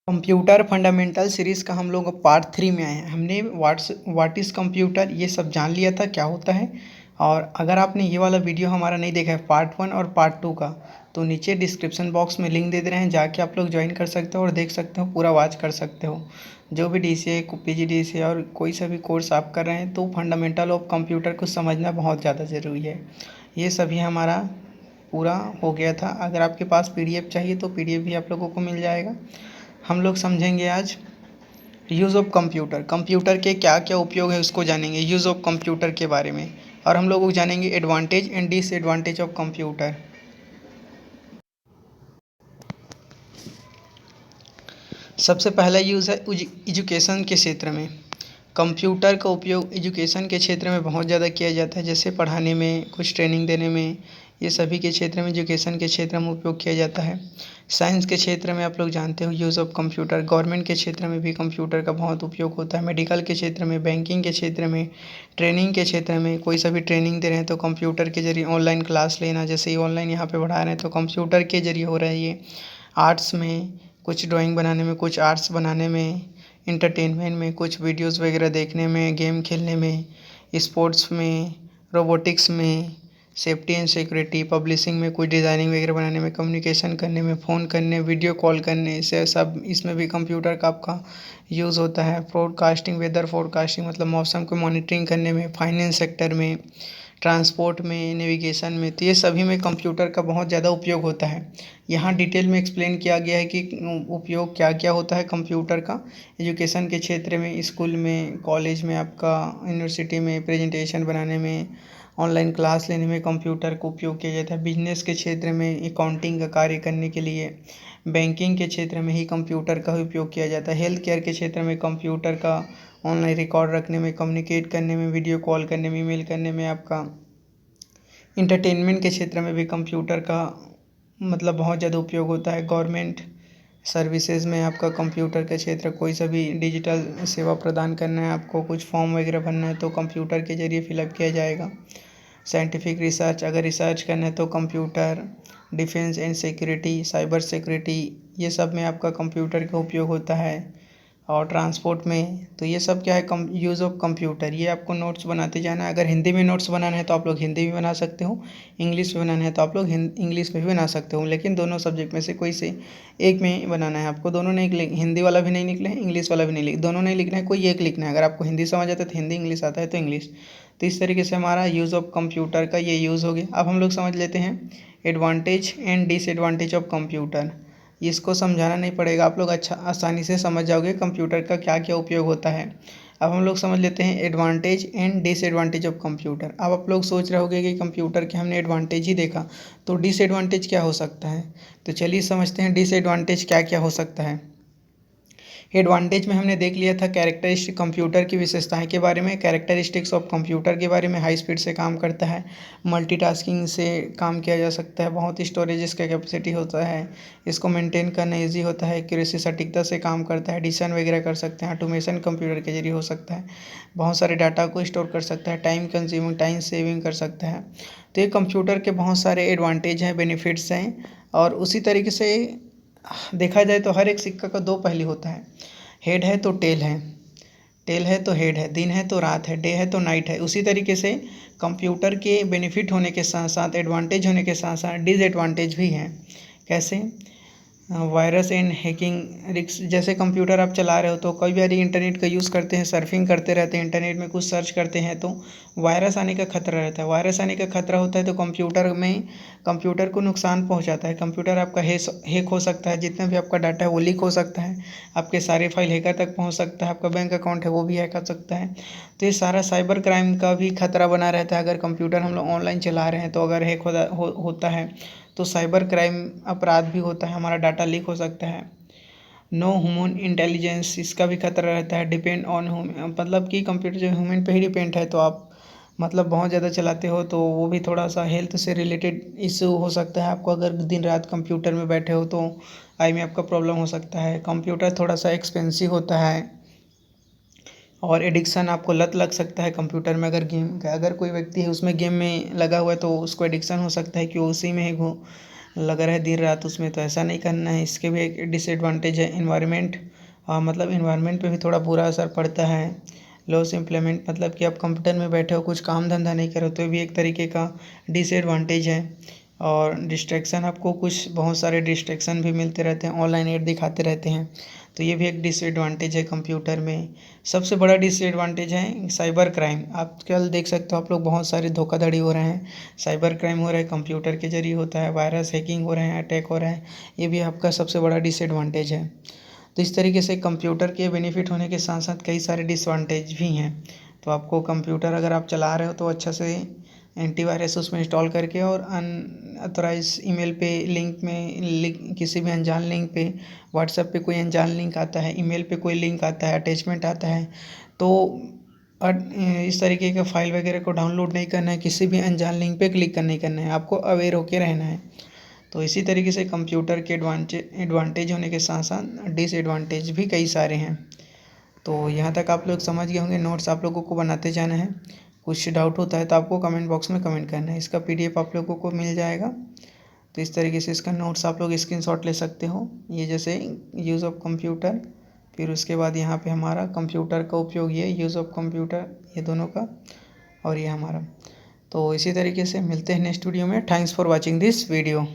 Computer fundamental series का हम लोग पार्ट 3 में आए हैं। हमने व्हाट इज़ कंप्यूटर ये सब जान लिया था क्या होता है। और अगर आपने ये वाला वीडियो हमारा नहीं देखा है पार्ट 1 और पार्ट 2 का, तो नीचे डिस्क्रिप्शन बॉक्स में लिंक दे दे रहे हैं, जाके आप लोग ज्वाइन कर सकते हो और देख सकते हो, पूरा वॉच कर सकते हो। जो भी DCA PGDCA और कोई सा भी कोर्स आप कर रहे हैं तो फंडामेंटल ऑफ कंप्यूटर को समझना बहुत ज़्यादा ज़रूरी है। ये सभी हमारा पूरा हो गया था। अगर आपके पास PDF चाहिए तो PDF भी आप लोगों को मिल जाएगा। हम लोग समझेंगे आज यूज़ ऑफ कंप्यूटर। कंप्यूटर के क्या क्या उपयोग है उसको जानेंगे, यूज़ ऑफ कंप्यूटर के बारे में। और हम लोग जानेंगे advantage and disadvantage of computer. सबसे पहला यूज़ है एजुकेशन के क्षेत्र में। कंप्यूटर का उपयोग एजुकेशन के क्षेत्र में बहुत ज़्यादा किया जाता है, जैसे पढ़ाने में, कुछ ट्रेनिंग देने में, ये सभी के क्षेत्र में, एजुकेशन के क्षेत्र में उपयोग किया जाता है। साइंस के क्षेत्र में आप लोग जानते हो यूज़ ऑफ कंप्यूटर। गवर्नमेंट के क्षेत्र में भी कंप्यूटर का बहुत उपयोग होता है। मेडिकल के क्षेत्र में, बैंकिंग के क्षेत्र में, ट्रेनिंग के क्षेत्र में, कोई सा भी ट्रेनिंग दे रहे हैं तो कंप्यूटर के ज़रिए ऑनलाइन क्लास लेना, जैसे ऑनलाइन यहाँ पे पढ़ा रहे हैं तो कंप्यूटर के ज़रिए हो रहा है ये। आर्ट्स में कुछ ड्राइंग बनाने में, कुछ आर्ट्स बनाने में, इंटरटेनमेंट में, कुछ वीडियोस वगैरह देखने में, गेम खेलने में, स्पोर्ट्स में, रोबोटिक्स में, सेफ्टी एंड सिक्योरिटी, पब्लिशिंग में, कुछ डिज़ाइनिंग वगैरह बनाने में, कम्युनिकेशन करने में, फ़ोन करने, वीडियो कॉल करने से सब इसमें भी कंप्यूटर का आपका यूज़ होता है। फोरकास्टिंग, वेदर फोरकास्टिंग मतलब मौसम को मॉनिटरिंग करने में, फाइनेंस सेक्टर में, ट्रांसपोर्ट में, नेविगेशन में, तो ये सभी में कंप्यूटर का बहुत ज़्यादा उपयोग होता है। यहाँ डिटेल में एक्सप्लेन किया गया है कि उपयोग क्या क्या होता है कंप्यूटर का एजुकेशन के क्षेत्र में, स्कूल में, कॉलेज में, आपका यूनिवर्सिटी में, प्रेजेंटेशन बनाने में, ऑनलाइन क्लास लेने में कंप्यूटर का उपयोग किया जाता है। बिजनेस के क्षेत्र में अकाउंटिंग का कार्य करने के लिए, बैंकिंग के क्षेत्र में ही कंप्यूटर का उपयोग किया जाता है। हेल्थ केयर के क्षेत्र में कंप्यूटर का ऑनलाइन रिकॉर्ड रखने में, कम्युनिकेट करने में, वीडियो कॉल करने में, ईमेल करने में, आपका इंटरटेनमेंट के क्षेत्र में भी कंप्यूटर का मतलब बहुत ज़्यादा उपयोग होता है। गवर्नमेंट सर्विसेज में आपका कंप्यूटर का क्षेत्र, कोई सा भी डिजिटल सेवा प्रदान करना है, आपको कुछ फॉर्म वगैरह भरना है तो कंप्यूटर के ज़रिए फिलअप किया जाएगा। साइंटिफिक रिसर्च, अगर रिसर्च करना है तो computer, defence and security, cyber security, ये सब में आपका कंप्यूटर का उपयोग होता है। और ट्रांसपोर्ट में, तो ये सब क्या है यूज़ ऑफ कंप्यूटर। ये आपको नोट्स बनाते जाना है। अगर हिंदी में नोट्स बनाना है तो आप लोग हिंदी भी बना सकते हो, इंग्लिश में बनाना है तो आप लोग इंग्लिश में भी बना सकते हो, लेकिन दोनों सब्जेक्ट में से कोई से एक में बनाना है आपको। दोनों नहीं, हिंदी वाला भी नहीं लिखना है, इंग्लिश वाला भी नहीं दोनों नहीं लिखना है, कोई एक लिखना है। अगर आपको हिंदी समझ आता है तो हिंदी, इंग्लिश आता है तो इंग्लिश। तो इस तरीके से हमारा यूज़ ऑफ कंप्यूटर का ये यूज़ हो गया। अब हम लोग समझ लेते हैं advantage and disadvantage of computer. इसको समझाना नहीं पड़ेगा, आप लोग अच्छा आसानी से समझ जाओगे कंप्यूटर का क्या क्या उपयोग होता है। अब हम लोग समझ लेते हैं advantage and disadvantage of computer. अब आप लोग सोच रहे होंगे कि कंप्यूटर के हमने एडवांटेज ही देखा, तो डिसएडवांटेज क्या हो सकता है। तो चलिए समझते हैं डिसएडवांटेज क्या क्या हो सकता है। एडवांटेज में हमने देख लिया था कैरेक्टरिस्टिक कंप्यूटर की विशेषताएं के बारे में, कैरेक्टरिस्टिक्स ऑफ कंप्यूटर के बारे में। हाई स्पीड से काम करता है, मल्टीटास्किंग से काम किया जा सकता है, बहुत स्टोरेज इसका कैपेसिटी होता है, इसको मेंटेन करना इजी होता है, एक्यूरेसी सटीकता से काम करता है, एडिशन वगैरह कर सकते हैं, ऑटोमेशन कंप्यूटर के जरिए हो सकता है, बहुत सारे डाटा को स्टोर कर सकता है, टाइम कंज्यूमिंग, टाइम सेविंग कर सकता है। तो ये कंप्यूटर के बहुत सारे एडवांटेज हैं, बेनिफिट्स हैं। और उसी तरीके से देखा जाए तो हर एक सिक्का का दो पहलू होता है। हेड है तो टेल है, टेल है तो हेड है, दिन है तो रात है, डे है तो नाइट है। उसी तरीके से कंप्यूटर के बेनिफिट होने के साथ साथ, एडवांटेज होने के साथ साथ डिसएडवांटेज भी हैं। कैसे? वायरस एंड हैकिंग रिक्स। जैसे कंप्यूटर आप चला रहे हो तो कई बार इंटरनेट का यूज़ करते हैं, सर्फिंग करते रहते हैं, इंटरनेट में कुछ सर्च करते हैं तो वायरस आने का खतरा रहता है। वायरस आने का खतरा होता है तो कंप्यूटर को नुकसान पहुंचाता है। कंप्यूटर आपका हैक हो सकता है, जितना भी आपका डाटा है वो लीक हो सकता है, आपके सारे फाइल हैकर तक पहुँच सकता है, आपका बैंक अकाउंट है वो भी हैक कर सकता है। तो ये सारा साइबर क्राइम का भी खतरा बना रहता है। अगर कंप्यूटर हम लोग ऑनलाइन चला रहे हैं तो अगर हैक होता है तो साइबर क्राइम अपराध भी होता है, हमारा डाटा लीक हो सकता है। नो ह्यूमन इंटेलिजेंस, इसका भी खतरा रहता है। डिपेंड ऑन मतलब कि कंप्यूटर जो ह्यूमन पे ही डिपेंड है, तो आप मतलब बहुत ज़्यादा चलाते हो तो वो भी थोड़ा सा हेल्थ से रिलेटेड इशू हो सकता है आपको। अगर दिन रात कंप्यूटर में बैठे हो तो आई में आपका प्रॉब्लम हो सकता है। कंप्यूटर थोड़ा सा एक्सपेंसिव होता है और एडिक्शन, आपको लत लग सकता है कंप्यूटर में। अगर कोई व्यक्ति है उसमें गेम में लगा हुआ है तो उसको एडिक्शन हो सकता है कि वो उसी में ही लगा रहे दिन रात उसमें, तो ऐसा नहीं करना है। इसके भी एक डिसएडवांटेज है, इन्वायरमेंट मतलब इन्वायरमेंट पे भी थोड़ा बुरा असर पड़ता है। लॉस इम्प्लीमेंट मतलब कि आप कंप्यूटर में बैठे हो, कुछ काम धंधा नहीं करो, तो भी एक तरीके का डिसएडवांटेज है। और डिस्ट्रैक्शन, आपको कुछ बहुत सारे डिस्ट्रैक्शन भी मिलते रहते हैं, ऑनलाइन ऐड दिखाते रहते हैं, तो ये भी एक डिसएडवांटेज है कंप्यूटर में। सबसे बड़ा डिसएडवांटेज है साइबर क्राइम। आजकल देख सकते हो आप लोग, बहुत सारे धोखाधड़ी हो रहे हैं, साइबर क्राइम हो रहा है, कंप्यूटर के जरिए होता है, वायरस हैकिंग हो रहे हैं, अटैक हो रहा है, ये भी आपका सबसे बड़ा डिसएडवांटेज है। तो इस तरीके से कंप्यूटर के बेनिफिट होने के साथ साथ कई सारे डिसएडवांटेज भी हैं। तो आपको कंप्यूटर अगर आप चला रहे हो तो अच्छा से एंटीवायरस उसमें इंस्टॉल करके, और अनऑथराइज ईमेल पे किसी भी अनजान लिंक पे, व्हाट्सएप पे कोई अनजान लिंक आता है, ईमेल पे कोई लिंक आता है, अटैचमेंट आता है, तो इस तरीके का फाइल वगैरह को डाउनलोड नहीं करना है, किसी भी अनजान लिंक पे क्लिक नहीं करना है, आपको अवेयर होके रहना है। तो इसी तरीके से कंप्यूटर के एडवांटेज होने के साथ साथ डिसएडवांटेज भी कई सारे हैं। तो यहाँ तक आप लोग समझ गए होंगे, नोट्स आप लोगों को बनाते जाना है। कुछ डाउट होता है तो आपको कमेंट बॉक्स में कमेंट करना है, इसका पीडीएफ आप लोगों को मिल जाएगा। तो इस तरीके से इसका नोट्स आप लोग स्क्रीनशॉट ले सकते हो, ये जैसे यूज़ ऑफ कंप्यूटर, फिर उसके बाद यहाँ पे हमारा कंप्यूटर का उपयोग, ये यूज़ ऑफ कंप्यूटर, ये दोनों का, और ये हमारा। तो इसी तरीके से मिलते हैं नेक्स्ट वीडियो में। Thanks for watching this video.